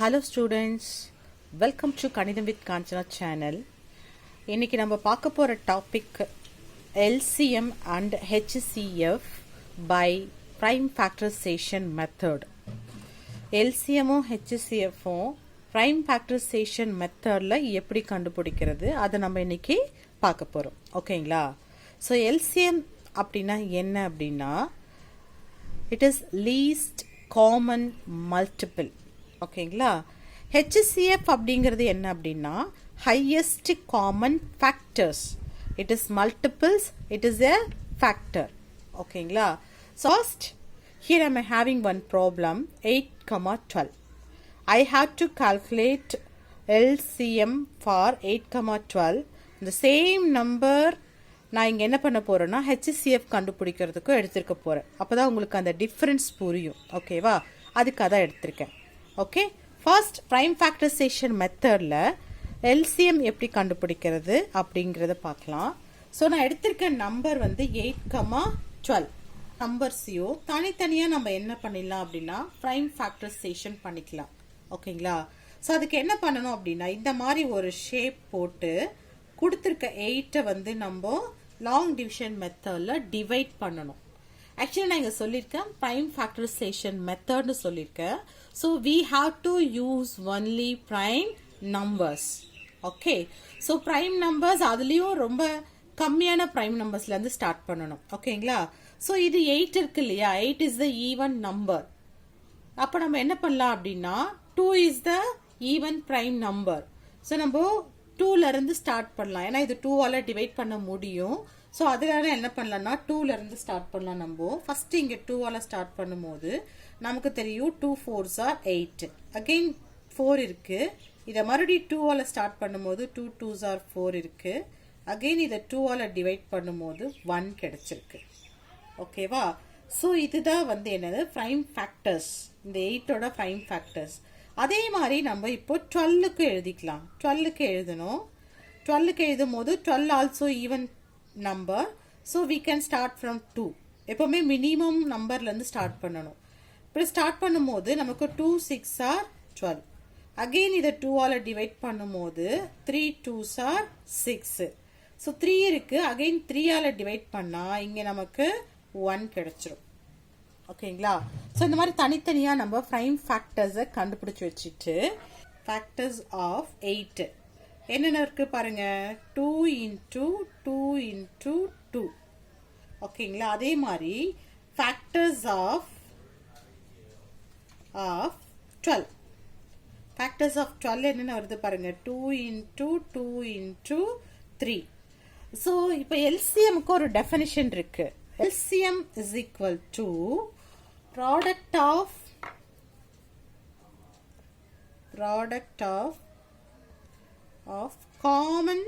Hello students, welcome to Kanidam with Kanchana channel. இன்னைக்கு நம்ம பார்க்க போற topic LCM and HCF by prime factorization method. LCM HCF prime factorization methodல எப்படி கண்டுபிடிக்கிறது அதை நம்ம இன்னைக்கு பார்க்க போறோம். ஓகேங்களா? So LCM அப்படினா என்ன அப்படினா it is least common multiple. ஓகேங்களா? HCF அப்படிங்கிறது என்ன அப்படின்னா highest common factors. It is multiples, it is a factor. ஓகேங்களா? So first, here I am having one problem 8,12. I have to calculate LCM for 8,12. The same number நான் இங்கே என்ன பண்ண போகிறேன்னா HCF கண்டுபிடிக்கிறதுக்கும் எடுத்திருக்க போகிறேன். அப்போ தான் உங்களுக்கு அந்த டிஃப்ரென்ஸ் புரியும். ஓகேவா? அதுக்காக தான் எடுத்திருக்கேன். ஓகே, ஃபர்ஸ்ட் ப்ரைம் ஃபேக்டரைசேஷன் மெத்தடில் எல்சிஎம் எப்படி கண்டுபிடிக்கிறது அப்படிங்கிறத பார்க்கலாம். ஸோ நான் எடுத்திருக்க நம்பர் வந்து 8,12 நம்பர்ஸையும் தனித்தனியாக நம்ம என்ன பண்ணிடலாம் அப்படின்னா ப்ரைம் ஃபேக்டரைசேஷன் பண்ணிக்கலாம். ஓகேங்களா? ஸோ அதுக்கு என்ன பண்ணணும் அப்படின்னா இந்த மாதிரி ஒரு ஷேப் போட்டு கொடுத்துருக்க 8 வந்து நம்ம லாங் டிவிஷன் மெத்தடில் டிவைட் பண்ணணும். ஆக்சுவலி நான் இங்கே சொல்லியிருக்கேன் ப்ரைம் ஃபேக்டரைசேஷன் மெத்தட்னு சொல்லியிருக்கேன். So we have to use only prime numbers. Okay, so prime numbers அதுலேயும் ரொம்ப கம்மியான ப்ரைம் நம்பர்ஸ்லேருந்து ஸ்டார்ட் பண்ணணும். ஓகேங்களா? ஸோ இது 8 இருக்கு இல்லையா, 8 இஸ் த ஈவன் நம்பர். அப்போ நம்ம என்ன பண்ணலாம் அப்படின்னா 2 is the even prime number. So நம்ம 2லேருந்து ஸ்டார்ட் பண்ணலாம். ஏன்னா இது 2ஆல் டிவைட் பண்ண முடியும். ஸோ அதனால என்ன பண்ணலாம்னா 2லேருந்து ஸ்டார்ட் பண்ணலாம். நம்ம ஃபர்ஸ்ட் இங்கே 2ஆல் ஸ்டார்ட் பண்ணும்போது நமக்கு தெரியும் 2 4s are 8. அகெயின் 4 இருக்கு. இதை மறுபடியும் 2ஆல் ஸ்டார்ட் பண்ணும்போது 2 2s are 4 இருக்கு. அகெயின் இதை 2ஆல் டிவைட் பண்ணும்போது 1 கிடைச்சிருக்கு. ஓகேவா? ஸோ இதுதான் வந்து என்னது ப்ரைம் ஃபேக்டர்ஸ், இந்த 8ஓட ப்ரைம் ஃபேக்டர்ஸ். அதே மாதிரி நம்ம இப்போ 12க்கு எழுதிக்கலாம். 12க்கு எழுதணும். 12க்கு எழுதும் போது 12 also even number. So we can start from 2. எப்போவுமே மினிமம் நம்பர்லேருந்து ஸ்டார்ட் பண்ணணும். இப்படி ஸ்டார்ட் பண்ணும்போது நமக்கு 2 6 are 12. அகெயின் இதை 2ஆல் டிவைட் பண்ணும்போது 3 2s are 6. ஸோ 3 இருக்கு. அகெயின் 3ஆல் டிவைட் பண்ணால் இங்கே நமக்கு 1 கிடைச்சிரும். ஓகேங்களா? ஸோ இந்த மாதிரி தனித்தனியாக நம்ம ப்ரைம் ஃபேக்டர்ஸை கண்டுபிடிச்சி வச்சுட்டு ஃபேக்டர்ஸ் ஆஃப் 8 என்னென்ன இருக்கு பாருங்க. 2 into 2 into 2. ஓகேங்களா? அதே மாதிரி ஃபேக்டர்ஸ் ஆஃப் 12. ஃபேக்டர்ஸ் ஆஃப் 12 என்னென்ன வருது பாருங்க. 2 into 2 into 3. ஸோ இப்போ எல்சிஎம்க்கு ஒரு டெஃபினிஷன் இருக்கு. LCM is equal to product of common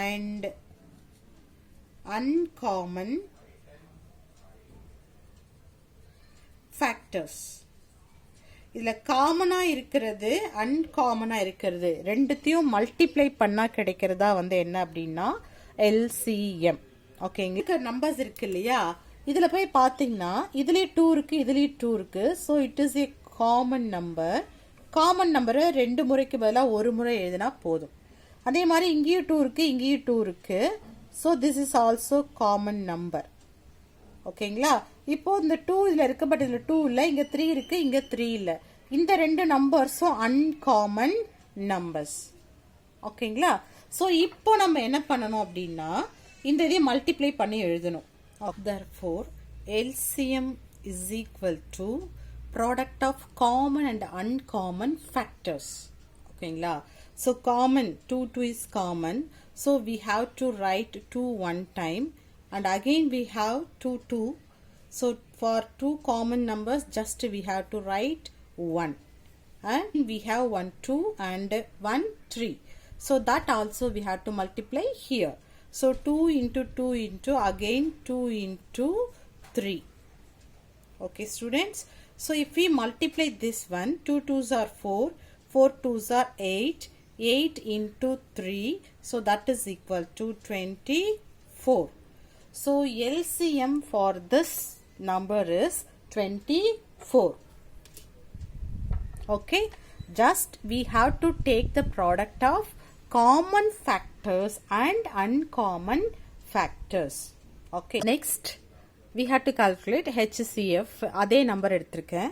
and uncommon factors. இதுல காமனா இருக்கிறது அன்காமனா இருக்கிறது ரெண்டுத்தையும் மல்டிப்ளை பண்ணா கிடைக்கிறதா வந்து என்ன அப்படின்னா LCM. ஓகேங்க, நம்பர்ஸ் இருக்கு இல்லையா, இதுல போய் பாத்தீங்கன்னா இதுலயே 2 இருக்கு, இதுலயே 2 இருக்கு. So it is a common number. Common நம்பரை 2 முறைக்கு பதிலாக ஒரு முறை எழுதினா போதும். அதே மாதிரி இங்கேயும் 2 இருக்கு, இங்கேயும் 2 இருக்கு. So this is also common number. ஓகேங்களா? இப்போ இந்த 2 இதுல இருக்கு, பட் இதுல 2 இல்லை. இங்க 3 இருக்கு, இங்க 3 இல்லை. இந்த ரெண்டு நம்பர்ஸும் அன்காமன் நம்பர்ஸ். ஓகேங்களா? ஸோ இப்போ நம்ம என்ன பண்ணணும் அப்படின்னா இந்த இதை மல்டிப்ளை பண்ணி எழுதணும். Therefore, LCM is equal to product of common and uncommon factors. ஓகேங்களா? So common 2 2 is common. So we have to write 2 one time and again we have 2 2. So for 2 common numbers just we have to write 1 and we have 1 2 and 1 3. So that also we have to multiply here. So 2 into 2 into again 2 into 3. Okay students. So if we multiply this one, 2 2s are 4, 4 2s are 8, 8 into 3. So that is equal to 24. So LCM for this number is 24. Okay, just we have to take the product of common factors and uncommon factors. Okay, next we have to calculate HCF. அதே number எடுத்திருக்கேன்.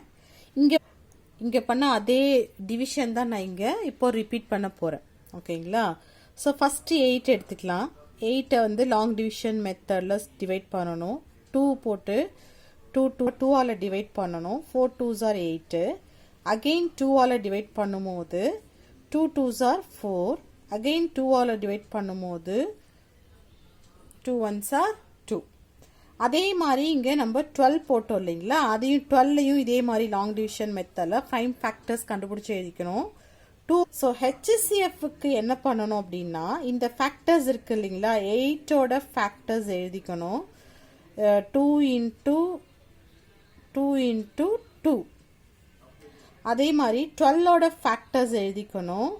இங்க பண்ண அதே division தான் நான் இங்க இப்போ repeat பண்ண போறேன். ஓகேங்களா? ஸோ ஃபர்ஸ்ட் 8 எடுத்துக்கலாம். 8 வந்து லாங் டிவிஷன் மெத்தட்ல டிவைட் பண்ணணும். 2 போட்டு 2 ஆல டிவைட் பண்ணணும். 4 2s are 8. அகைன் 2 ஆல டிவைட் பண்ணும்போது 2 2s are 4. அகைன் 2 ஆல டிவைட் பண்ணும்போது 2 1s are 2. அதே மாதிரி இங்க நம்ம 12 போட்டோம் இல்லைங்களா, அதையும் 12யும் இதே மாதிரி லாங் டிவிஷன் மெத்தட்ல prime factors கண்டுபிடிச்சு எழுதிக்கணும். 2. ஸோ ஹெச்சிசிஎஃப்க்கு என்ன பண்ணணும் அப்படின்னா, இந்த ஃபேக்டர்ஸ் இருக்கு இல்லைங்களா, 8ஓட ஃபேக்டர்ஸ் எழுதிக்கணும். 2 into 2 into 2. அதே மாதிரி 12ஓட ஃபேக்டர்ஸ் எழுதிக்கணும்.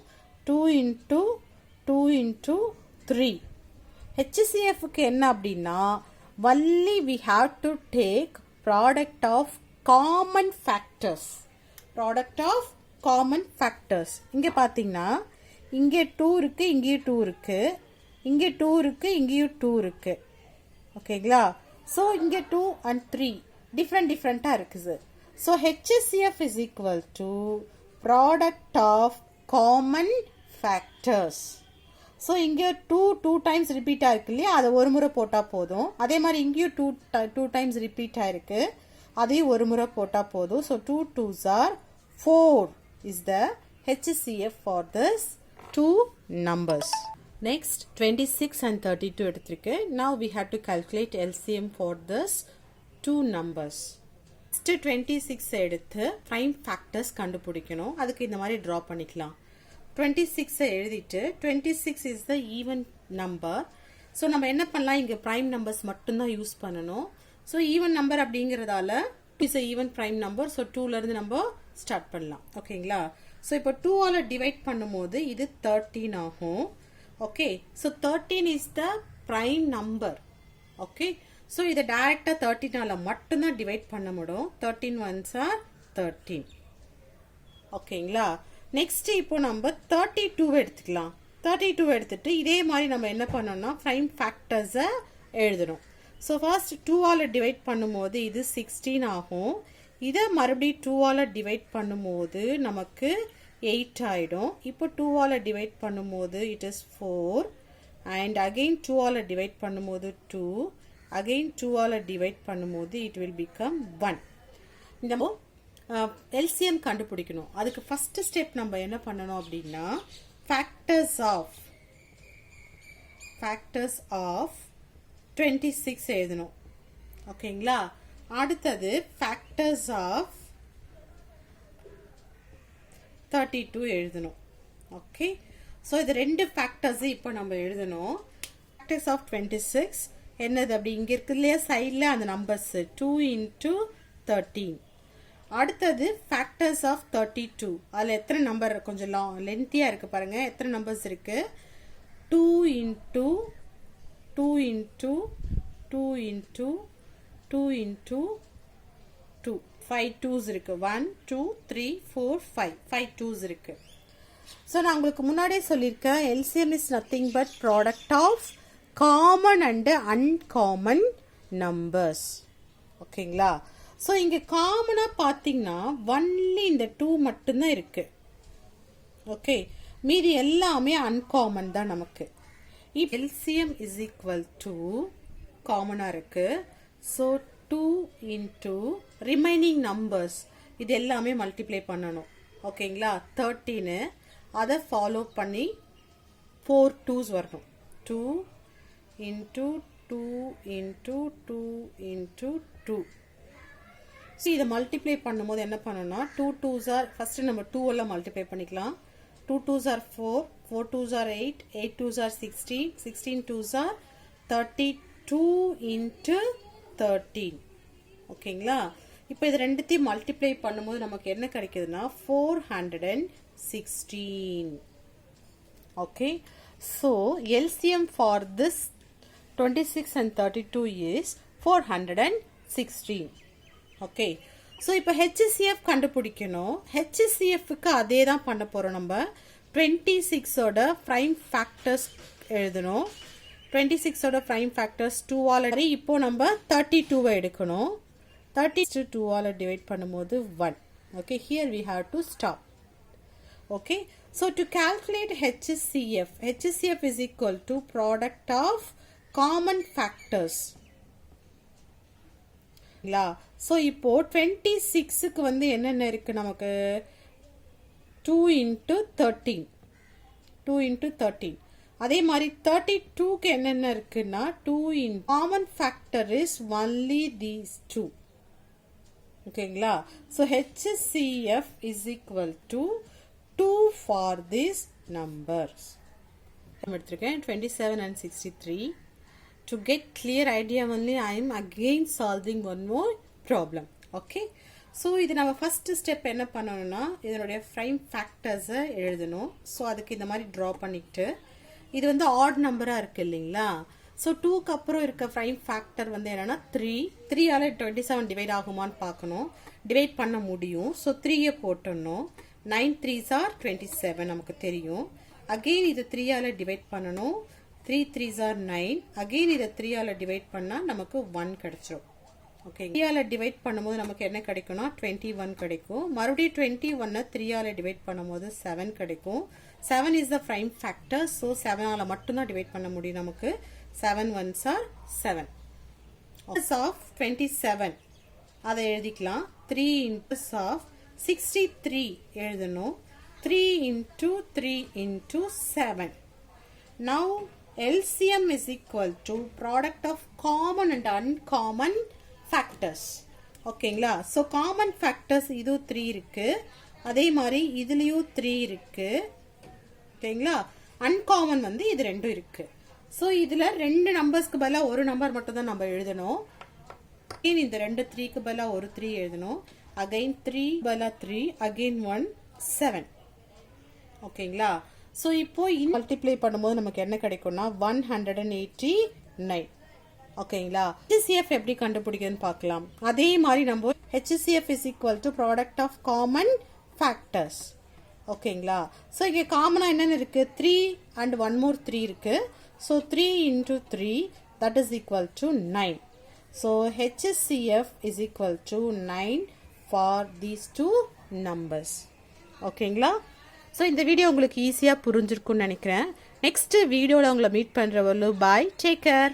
2 into 2 into 3. ஹெச்சிசிஎஃப்க்கு என்ன அப்படின்னா, only we have to take product of common factors. Product of common factors. இங்க பாத்தீங்கன்னா இங்க 2 இருக்கு, இங்கேயும் 2 இருக்கு, இங்க 2 இருக்கு, இங்கேயும் 2 இருக்கு. ஓகேங்களா? so இங்க 2 and 3 different இருக்குது. so HCF is equal to product of common factors. So இங்கே 2 டைம்ஸ் ரிப்பீட் ஆயிருக்கு இல்லையா, அதை ஒரு முறை போட்டால் போதும். அதே மாதிரி இங்கேயும் 2 டைம்ஸ் ரிப்பீட் ஆயிருக்கு, அதையும் ஒரு முறை போட்டால் போதும். So 2 2s are 4 is the HCF for this two numbers. Next 26 and 32 எடுத்திருக்கு. Now we have to calculate LCM for this two numbers. Next 26 எடுத்து prime factors கண்டுபிடிக்கணும். அதுக்கு இந்த மாதிரி draw பண்ணிக்கலாம். 26 எழுதிட்டு 26 is the even number. So நம்ம என்ன பண்ணலாம், இங்கே ப்ரைம் நம்பர்ஸ் மட்டும்தான் யூஸ் பண்ணணும். ஸோ ஈவன் நம்பர் அப்படிங்கிறதால is a even prime number. So 2லேருந்து நம்ம ஸ்டார்ட் பண்ணலாம். ஓகேங்களா? ஸோ இப்போ 2ஆல் டிவைட் பண்ணும்போது இது 13 ஆகும். Okay, so 13 is the prime number. Okay, so இதை டைரக்டாக 13ஆல் மட்டும்தான் டிவைட் பண்ண முடியும். 13 1s are 13. ஓகேங்களா? நெக்ஸ்ட் இப்போ நம்ம 32 எடுத்துக்கலாம். 32 எடுத்துட்டு இதே மாதிரி நம்ம என்ன பண்ணோம்னா prime factors எழுதணும். ஸோ ஃபர்ஸ்ட் 2ஆல் டிவைட் பண்ணும்போது இது 16 ஆகும். இதை மறுபடியும் 2ஆல் டிவைட் பண்ணும்போது நமக்கு 8 ஆயிடும். இப்போ 2ஆல் டிவைட் பண்ணும்போது இட் இஸ் 4 அண்ட் அகெயின் 2ஆல் டிவைட் பண்ணும்போது 2, அகெயின் 2ஆல் டிவைட் பண்ணும்போது இட் வில் பிகம் 1. இந்த LCM கண்டுபிடிக்கணும். அதுக்கு ஃபர்ஸ்ட் ஸ்டெப் நம்ம என்ன பண்ணணும் அப்படின்னா, factors of 26 எழுதணும். ஓகேங்களா? அடுத்தது factors of 32 எழுதணும். ஓகே, ஸோ இது ரெண்டு ஃபேக்டர்ஸ் இப்போ நம்ம எழுதணும். factors of 26 என்னது அப்படி இங்க இருக்கு இல்லையா சைட்ல அந்த நம்பர்ஸ் 2 into 13. அடுத்தது ஃபேக்டர்ஸ் ஆஃப் 32. அதில் எத்தனை நம்பர் கொஞ்சம் லென்த்தியாக இருக்குது பாருங்க, எத்தனை நம்பர்ஸ் இருக்கு. 2 into 2 into 2 into 2 into 2. 5 2s இருக்கு. 1 2 3 4 5 2s இருக்கு. ஸோ நான் உங்களுக்கு முன்னாடியே சொல்லியிருக்கேன், LCM is nothing but product of common and uncommon numbers. ஓகேங்களா? ஸோ இங்கே காமனாக பார்த்தீங்கன்னா ஒன்லி இந்த 2 மட்டும்தான் இருக்கு. ஓகே, மீதி எல்லாமே அன்காமன் தான் நமக்கு. இப்போ LCM is equal to காமனாக இருக்கு. ஸோ 2 into ரிமைனிங் நம்பர்ஸ் இது எல்லாமே மல்டிப்ளை பண்ணணும். ஓகேங்களா? 13 அதை ஃபாலோ பண்ணி 4 2s வரணும். 2 into 2 into 2 into 2. ஸோ இதை மல்டிப்ளை பண்ணும்போது என்ன பண்ணணும்னா 2 2s are ஃபர்ஸ்ட் நம்ம 2 எல்லாம் மல்டிப்ளை பண்ணிக்கலாம். 2 2s are 4, 4 2s are 8, 8 2s are 16, 16 2s are 32 into 13. ஓகேங்களா? இப்போ இது ரெண்டுத்தையும் மல்டிப்ளை பண்ணும்போது நமக்கு என்ன கிடைக்குதுன்னா 416. Okay, so LCM for this 26 and 32 is 416. Okay, so இப்போ HCF கண்டுபிடிக்கணும். HCFக்கு அதே தான் பண்ண போகிறோம். நம்ம 26ஓட ப்ரைம் ஃபேக்டர்ஸ் எழுதணும். 26ஓட ப்ரைம் ஃபேக்டர்ஸ் 2 ஆல்ரெடி. இப்போ நம்ம 32 எடுக்கணும். 30 2 ஆல் டிவைட் பண்ணும்போது 1. Okay, here we have to stop. Okay, so to calculate HCF is equal to product of common factors. So இப்போ 26க்கு வந்து என்னென்ன இருக்கு நமக்கு? 2 into 13. 2 into 13. அதே மாதிரி 32க்கு என்னென்ன இருக்குன்னா 2 in common factor is only these two. ஓகேங்களா? So HCF is equal to 2 for these numbers. I'm எடுத்துருக்கேன் 27 and 63. To get clear idea only, I am again solving one more problem. Okay. So இது நம்ம first step என்ன பண்ணணும்னா இதனுடைய prime factors எழுதணும். So அதுக்கு இந்த மாதிரி draw பண்ணிட்டு இது வந்து odd number இருக்கு இல்லைங்களா? So 2க்கு அப்புறம் இருக்க prime factor வந்து என்னன்னா 3. 3 ஆல 27 டிவைட் ஆகுமான்னு பார்க்கணும். டிவைட் பண்ண முடியும். So 3 போட்டணும். 9 3s are 27 நமக்கு தெரியும். Again இது 3 ஆல டிவைட் பண்ணணும். 3 3s are 9. Again இதை 3 ஆல டிவைட் பண்ணா நமக்கு 1 கிடைச்சிரும். ஓகே, 3 ஆல டிவைட் பண்ணும்போது நமக்கு என்ன கிடைக்கும்னா 21 கிடைக்கும். மறுபடியும் 21 3 ஆல டிவைட் பண்ணும்போது 7 கிடைக்கும். 7 is the prime factor. So 7 ஆல மட்டும் தான் டிவைட் பண்ண முடியும் நமக்கு. 7 1s are 7. of 27 அதை எழுதிக்கலாம். 3 into of 63 எழுதணும். 3 into 3 into 7. Now LCM is equal to product of common and uncommon factors. ஓகேங்களா? So common factors இது 3 இருக்கு. அதே மாதிரி இதுலயும் 3 இருக்கு. ஓகேங்களா? uncommon வந்து இது 2 இருக்கு. So இதுல 2 நம்பர்ஸ்க்கு பதிலா ஒரு நம்பர் மட்டும் தான் நம்ம எழுதணும். இந்த 2 3க்கு பதிலா ஒரு 3 எழுதணும். Again 3 பதிலா 3. Again 1 7. ஓகேங்களா? So இப்போ மல்டிப்ளை பண்ணும்போது நமக்கு என்ன கிடைக்கும்னா 189. ஓகேங்களா? HCF எப்படி கண்டுபிடிக்கிறதுன்னு பார்க்கலாம். அதே மாதிரி நம்ம HCF is equal to product of common factors. ஓகேங்களா? So இங்க காமனா என்னென்ன இருக்கு? 3 and one more 3 இருக்கு. So 3 into 3 that is equal to 9. So HCF is equal to 9 for these two numbers. ஓகேங்களா? ஸோ இந்த வீடியோ உங்களுக்கு ஈஸியாக புரிஞ்சிருக்குன்னு நினைக்கிறேன். நெக்ஸ்ட் வீடியோவில் உங்களை மீட் பண்ணுறவர்களும் பாய், டேக் கேர்.